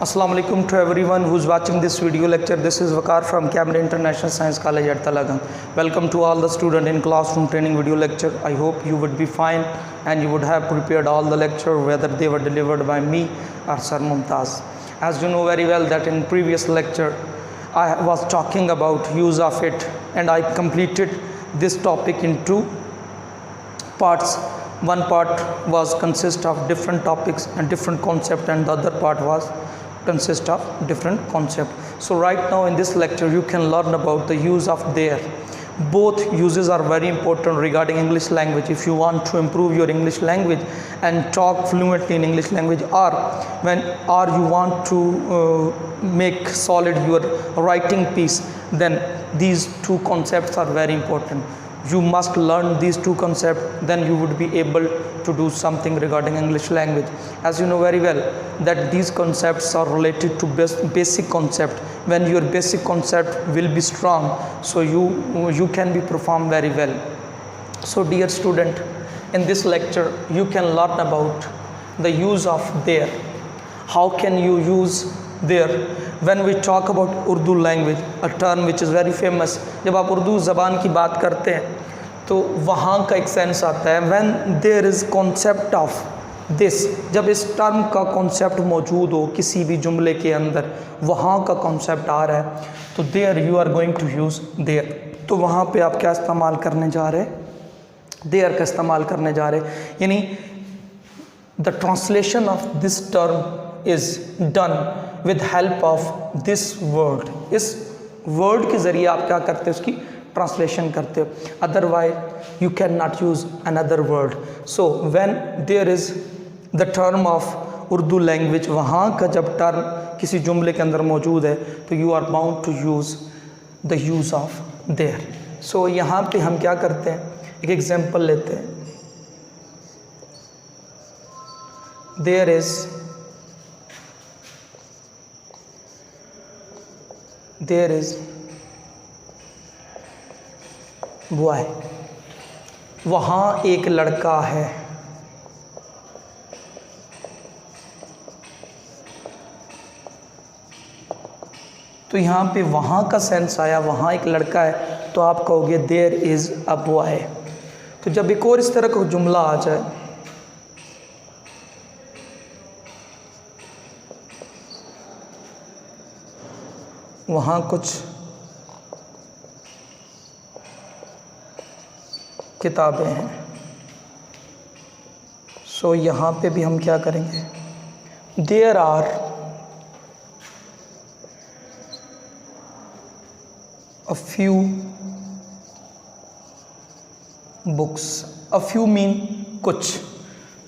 Assalamu alaikum to everyone who's watching this video lecture. This is Waqar from Camden International Science College at Talagang. Welcome to all the students in classroom training video lecture. I hope you would be fine and you would have prepared all the lecture whether they were delivered by me or Sir Mumtaz. As you know very well that in previous lecture I was talking about use of it and I completed this topic in two parts. One part was consist of different topics and different concept, and the other part was consist of different concept. So right now in this lecture you can learn about the use of there. Both uses are very important regarding English language. If you want to improve your English language and talk fluently in English language, or you want to make solid your writing piece, then these two concepts are very important. You must learn these two concepts, then you would be able to do something regarding English language. As you know very well that these concepts are related to basic concept. When your basic concept will be strong, so you can be perform very well. So dear student, in this lecture you can learn about the use of there. How can you use there? When we talk about Urdu language, a term which is very famous, जब आप उर्दू ज़बान की बात करते हैं तो वहाँ का एक सेंस आता है when there is concept of this, जब इस टर्म का कॉन्सेप्ट मौजूद हो किसी भी जुमले के अंदर, वहाँ का कॉन्सेप्ट आ रहा है, तो there you are going to use there. तो वहाँ पे आप क्या इस्तेमाल करने जा रहे हैं? there का इस्तेमाल करने जा रहे हैं. यानी the translation of this term is done with help of this word. इस word के ज़रिए आप क्या करते हो? उसकी ट्रांसलेशन करते हो. Otherwise you cannot use another word. So when there is the term of Urdu language, वहाँ का जब टर्म किसी जुमले के अंदर मौजूद है तो you are bound to use the use of there. So यहाँ पे हम क्या करते हैं? एक एग्जाम्पल लेते हैं. There is boy. वहाँ एक लड़का है. तो यहाँ पे वहाँ का सेंस आया, वहाँ एक लड़का है, तो आप कहोगे there is a boy. तो जब एक और इस तरह का जुमला आ जाए, वहाँ कुछ किताबें हैं, सो यहाँ पे भी हम क्या करेंगे? There are a few books. A few mean कुछ.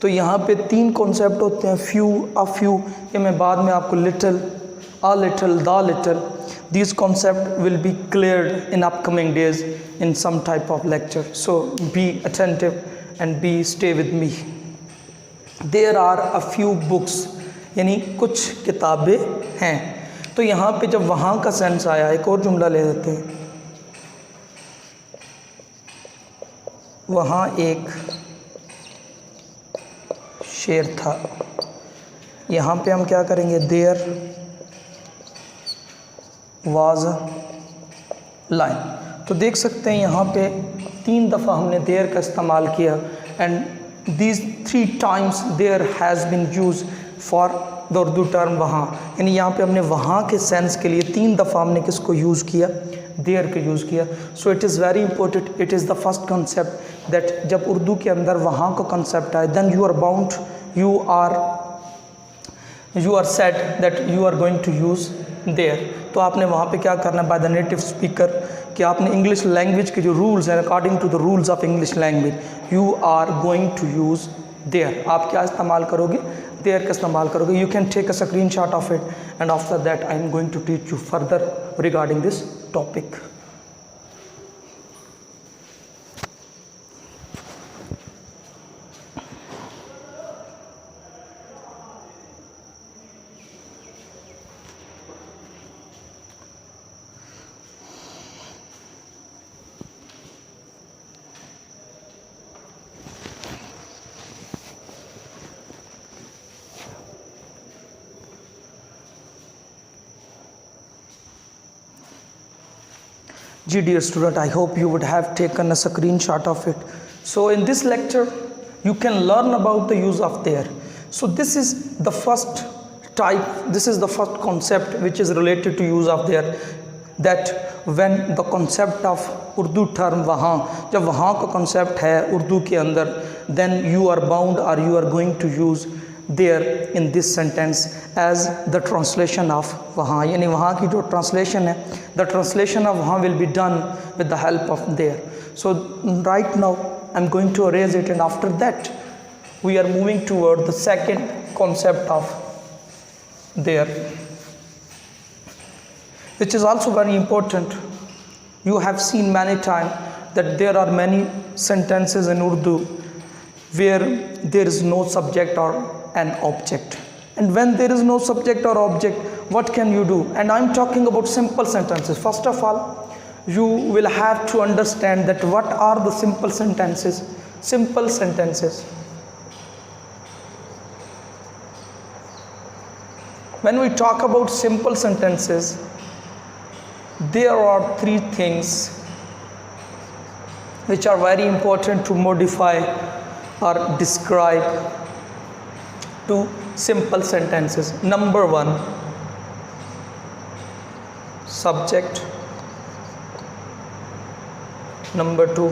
तो यहाँ पे तीन कॉन्सेप्ट होते हैं, फ्यू, अ फ्यू. ये मैं बाद में आपको little, a little, the little, these concepts will be cleared in upcoming days in some type of lecture. So be attentive and stay with me. There are a few books, यानी कुछ किताबें हैं. तो यहाँ पे जब वहाँ का सेंस आया, एक और जुमला ले लेते हैं. वहाँ एक शेर था. यहाँ पे हम क्या करेंगे? There was a lion. तो देख सकते हैं यहाँ पे 3 दफ़ा हमने there का इस्तेमाल किया, and these 3 times there has been used for the Urdu term वहाँ. यानी यहाँ पे हमने वहाँ के सेंस के लिए 3 दफ़ा हमने किसको यूज़ किया? there का यूज़ किया. So it is very important, it is the first concept that जब उर्दू के अंदर वहाँ का concept आए, then you are bound, you are said that you are going to use there. तो आपने वहाँ पे क्या करना है? बाय द नेटिव स्पीकर, कि आपने इंग्लिश लैंग्वेज के जो रूल्स हैं, according to the rules of English language, you are going to use there. आप क्या इस्तेमाल करोगे? देयर का इस्तेमाल करोगे. You can take a screenshot of it and after that I am going to teach you further regarding this topic. Dear student, I hope you would have taken a screenshot of it. So in this lecture, you can learn about the use of there. So this is the first type, this is the first concept which is related to use of there, that when the concept of Urdu term वहाँ, जब वहाँ का concept है उर्दू के अंदर, then you are bound or you are going to use there in this sentence as the translation of वहाँ, यानी वहाँ की जो translation है, the translation of वहाँ will be done with the help of there. So right now I'm going to erase it, and after that we are moving toward the second concept of there, which is also very important. You have seen many times that there are many sentences in Urdu where there is no subject or an object. And when there is no subject or object, what can you do? And I'm talking about simple sentences. First of all, you will have to understand that what are the simple sentences. Simple sentences. When we talk about simple sentences, there are three things which are very important to modify or describe to simple sentences. Number one, subject. Number two,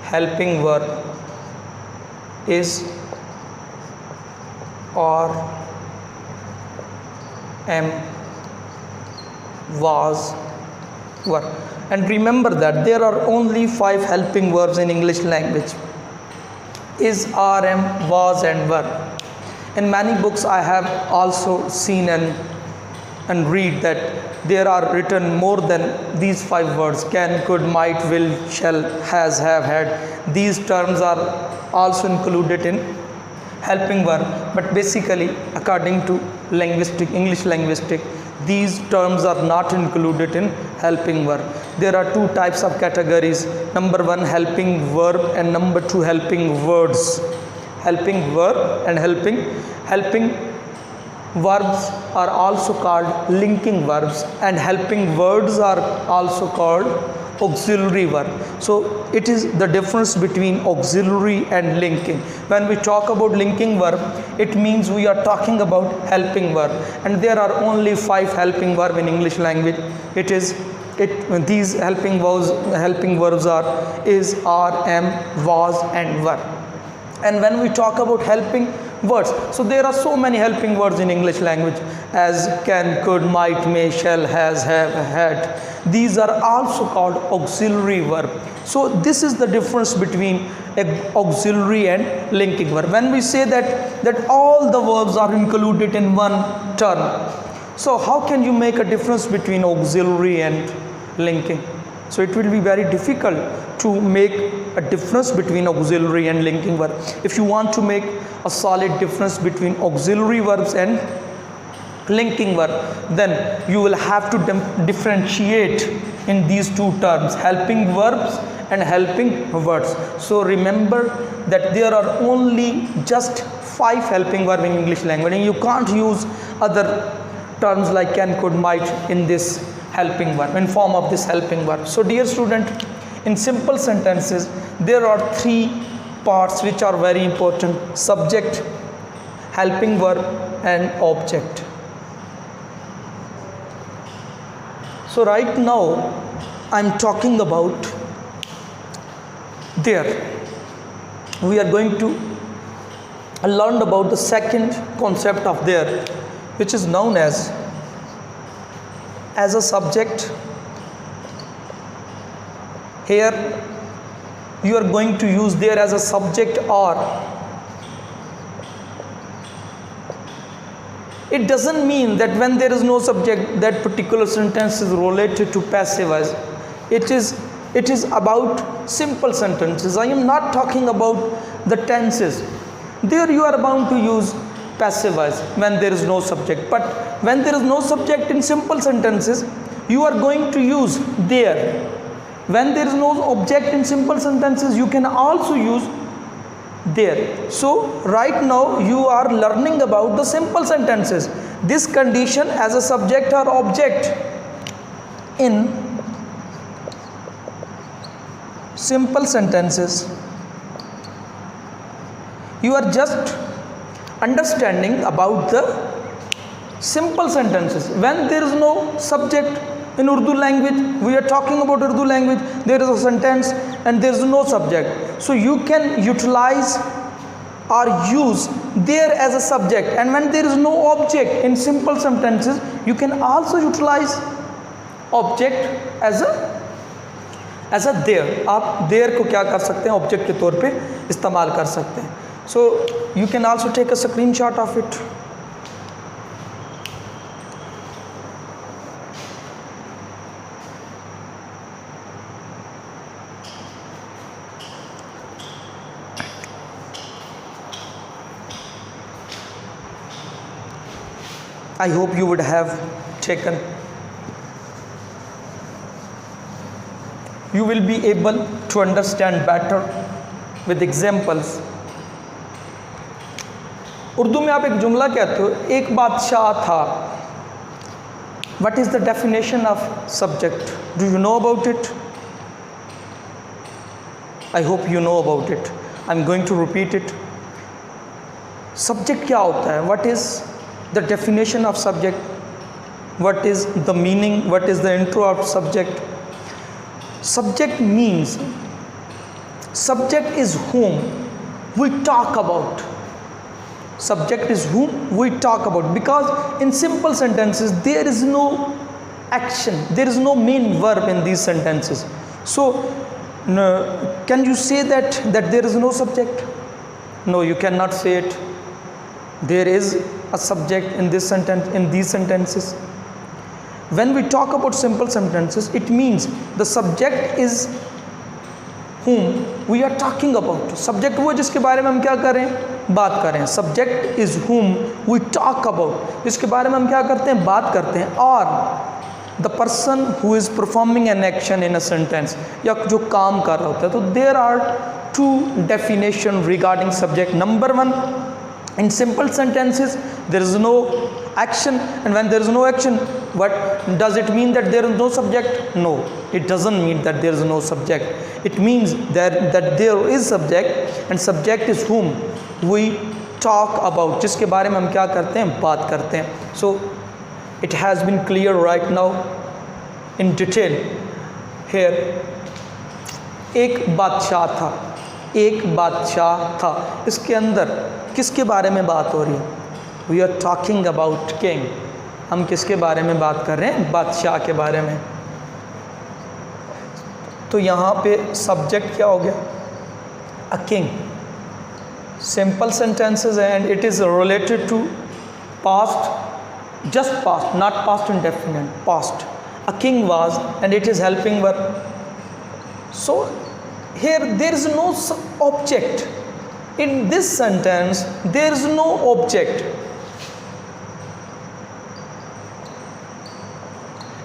helping verb is or am, was, were. And remember that there are only 5 helping verbs in English language: is, are, am, was and were. In many books I have also seen and read that there are written more than these 5 words: can, could, might, will, shall, has, have, had. These terms are also included in helping verb, but basically according to English linguistic, these terms are not included in helping verb. There are 2 types of categories: number 1 helping verb and number 2 helping words. Helping verb and helping verbs are also called linking verbs, and helping words are also called auxiliary verb. So it is the difference between auxiliary and linking. When we talk about linking verb, it means we are talking about helping verb, and there are only 5 helping verb in English language. These helping verbs are is, are, am, was and were. And when we talk about helping words, so there are so many helping words in English language, as can, could, might, may, shall, has, have, had. These are also called auxiliary verb. So this is the difference between auxiliary and linking verb. When we say that all the verbs are included in one term, so how can you make a difference between auxiliary and linking? So it will be very difficult to make a difference between auxiliary and linking verb. If you want to make a solid difference between auxiliary verbs and linking verb, then you will have to differentiate in these 2 terms: helping verbs and helping words. So remember that there are only just 5 helping verb in English language, and you can't use other terms like can, could, might in this helping verb, in form of this helping verb. So dear student, in simple sentences there are 3 parts which are very important: subject, helping verb and object. So right now I'm talking about there. We are going to learn about the second concept of there, which is known as a subject. Here you are going to use there as a subject, or it doesn't mean that when there is no subject that particular sentence is related to passive voice. It is about simple sentences. I am not talking about the tenses. There you are bound to use passive voice when there is no subject, but when there is no subject in simple sentences, you are going to use there. When there is no object in simple sentences, you can also use there. So right now you are learning about the simple sentences. This condition as a subject or object in simple sentences. You are just understanding about the simple sentences. When there is no subject in Urdu language, we are talking about Urdu language, there is a sentence and there is no subject. So you can utilize or use there as a subject, and when there is no object in simple sentences, you can also utilize object as a there. आप there को क्या कर सकते हैं, object के तौर पे इस्तेमाल कर सकते हैं. So you can also take a screenshot of it. I hope you would have taken. You will be able to understand better with examples. Urdu में आप एक जुमला कहते हो, एक बादशाह था. What is the definition of subject? Do you know about it? I hope you know about it. I'm going to repeat it. Subject क्या होता है? What is the definition of subject? What is the meaning? What is the intro of subject? Subject means, subject is whom we talk about. Subject is whom we talk about, because in simple sentences there is no action, there is no main verb in these sentences. So can you say that there is no subject? No, you cannot say it. There is a subject in this sentence, in these sentences. When we talk about simple sentences, it means the subject is whom we are talking about. Subject वो जिसके बारे में हम क्या कर रहे हैं, बात कर रहे हैं. Subject is whom we talk about, जिसके बारे में हम क्या करते हैं, बात करते हैं. और the person who is performing an action in a sentence, या जो काम कर रहा होता है. तो there are two definitions regarding subject. Number one, in simple sentences there is no action, and when there is no action, what does it mean that there is no subject? No, it doesn't mean that there is no subject. It means that there is subject, and subject is whom we talk about, जिसके बारे में हम क्या करते हैं, बात करते हैं. So it has been clear right now in detail here. एक बादशाह था, एक बादशाह था. इसके अंदर किसके बारे में बात हो रही है? We are talking about king. हम किसके बारे में बात कर रहे हैं? बादशाह के बारे में. तो यहाँ पे सब्जेक्ट क्या हो गया? A king. Simple sentences, and it is related to past, just past, not past indefinite, past. A king was, and it is helping verb. So here there is no object. In this sentence there is no object.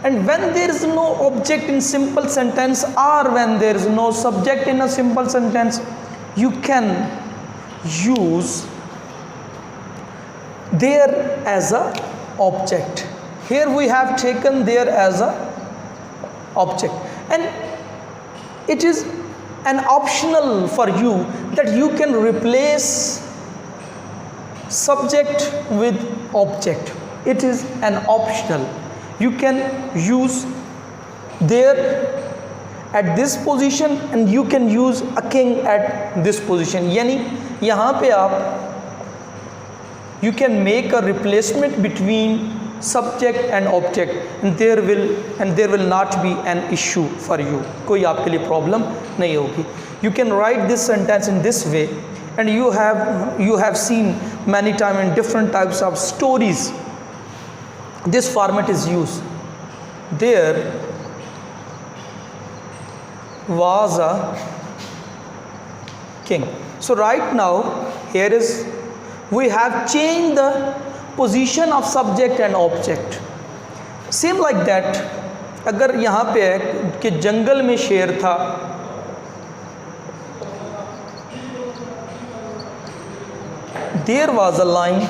And when there is no object in simple sentence, or when there is no subject in a simple sentence, you can use there as a object. Here we have taken there as a object, and it is an optional for you that you can replace subject with object. It is an optional. You can use there at this position, and you can use a king at this position. यानी यहाँ पे आप you can make a replacement between subject and object, and there will not be an issue for you. कोई आपके लिए problem नहीं होगी. You can write this sentence in this way, and you have seen many times in different types of stories this format is used. There was a king. So right now here is, we have changed the position of subject and object. Same like that, अगर यहाँ पे है कि जंगल में शेर था, there was a lion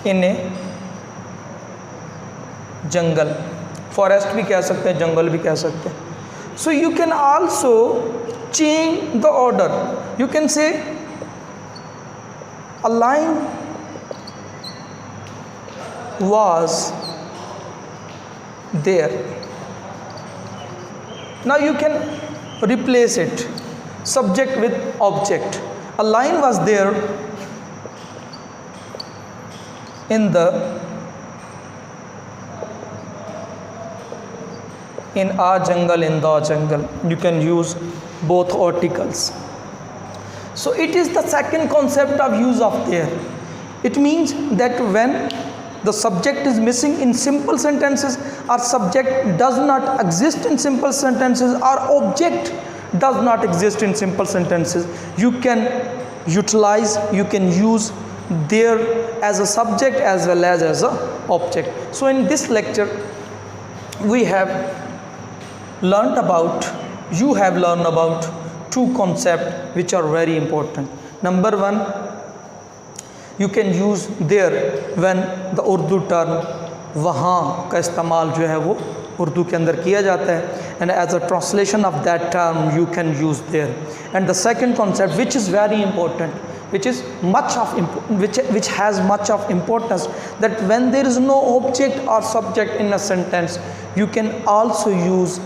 in a jungle. Forest भी कह सकते हैं, जंगल भी कह सकते हैं. So you can also change the order. You can say a lion was there. Now you can replace it, subject with object. A lion was there in the in a jungle, in the jungle. You can use both articles. So it is the second concept of use of there. It means that when the subject is missing in simple sentences, or subject does not exist in simple sentences, or object does not exist in simple sentences, you can utilize, you can use there as a subject as well as a object. So in this lecture we have learned about, you have learned about two concepts which are very important. Number one, you can use there when the Urdu term वहाँ का इस्तेमाल जो है वो उर्दू के अंदर किया जाता है, and as a translation of that term you can use there. And the second concept which is very important, which is which has much of importance, that when there is no object or subject in a sentence, you can also use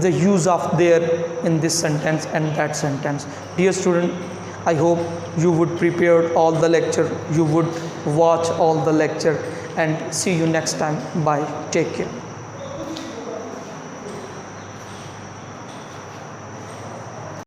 the use of there in this sentence and that sentence. Dear student, I hope you would prepare all the lecture, you would watch all the lecture, and see you next time. Bye, take care.